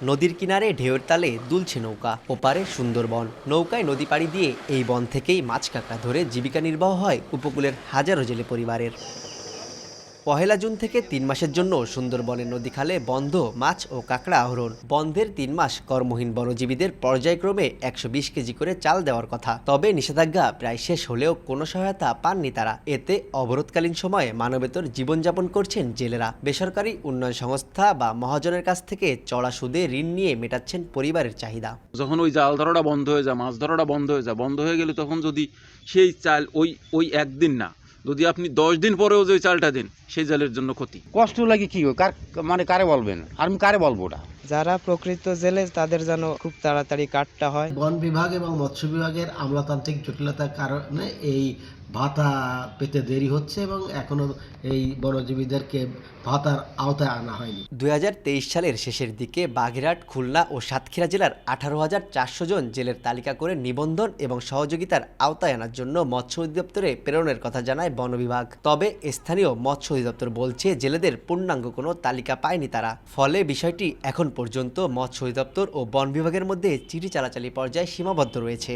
নদীর কিনারে ঢেউয়ের তালে দুলছে নৌকা, ওপারে সুন্দরবন। নৌকায় নদী পাড়ি দিয়ে এই বন থেকেই মাছ কাঁকড়া ধরে জীবিকা নির্বাহ হয় উপকূলের হাজারো জেলে পরিবারের। পহেলা জুন থেকে ৩ মাসের জন্য সুন্দরবনের নদী খালে বন্ধ মাছ ও কাঁকড়া আহরণ। বন্ধের ৩ মাস কর্মহীন বনজীবীদের পর্যায়ক্রমে ১২০ কেজি করে চাল দেওয়ার কথা। তবে নিষেধাজ্ঞা প্রায় শেষ হলেও কোনো সহায়তা পাননি তারা। এতে অবরোধকালীন সময়ে মানবেতর জীবনযাপন করছেন জেলেরা। বেসরকারি উন্নয়ন সংস্থা বা মহাজনের কাছ থেকে চড়া সুদে ঋণ নিয়ে মেটাচ্ছেন পরিবারের চাহিদা। যখন ওই জাল ধরাটা বন্ধ হয়ে যায়, মাছ ধরাটা বন্ধ হয়ে গেলে তখন যদি সেই চাল ওই একদিন না, যদি আপনি 10 দিন পরেও যে চালটা দেন, সেই জালের জন্য ক্ষতি। কষ্ট লাগে কি কারে বলবেন, আর আমি কারে বলবো ওটা। যারা প্রকৃত জেলে তাদের যেন খুব তাড়াতাড়ি কাটটা হয়। বন বিভাগ এবং মৎস্য বিভাগের আমলাতান্ত্রিক জটিলতার কারণে এই ভাতা পেতে দেরি হচ্ছে এবং এখনো এই বনজীবীদেরকে ভাতার আওতায় আনা হয়নি। ২০২৩ সালের শেষের দিকে বাগেরহাট, খুলনা ও সাতক্ষীরা জেলার ১৮,৪০০ জন জেলের তালিকা করে নিবন্ধন এবং সহযোগিতার আওতায় আনার জন্য মৎস্য অধিদপ্তরে প্রেরণের কথা জানায় বন বিভাগ। তবে স্থানীয় মৎস্য অধিদপ্তর বলছে জেলেদের পূর্ণাঙ্গ কোনো তালিকা পায়নি তারা। ফলে বিষয়টি এখন পর্যন্ত মৎস্য অধিদপ্তর ও বন বিভাগের মধ্যে চিঠি চালাচালি পর্যায়ে সীমাবদ্ধ রয়েছে।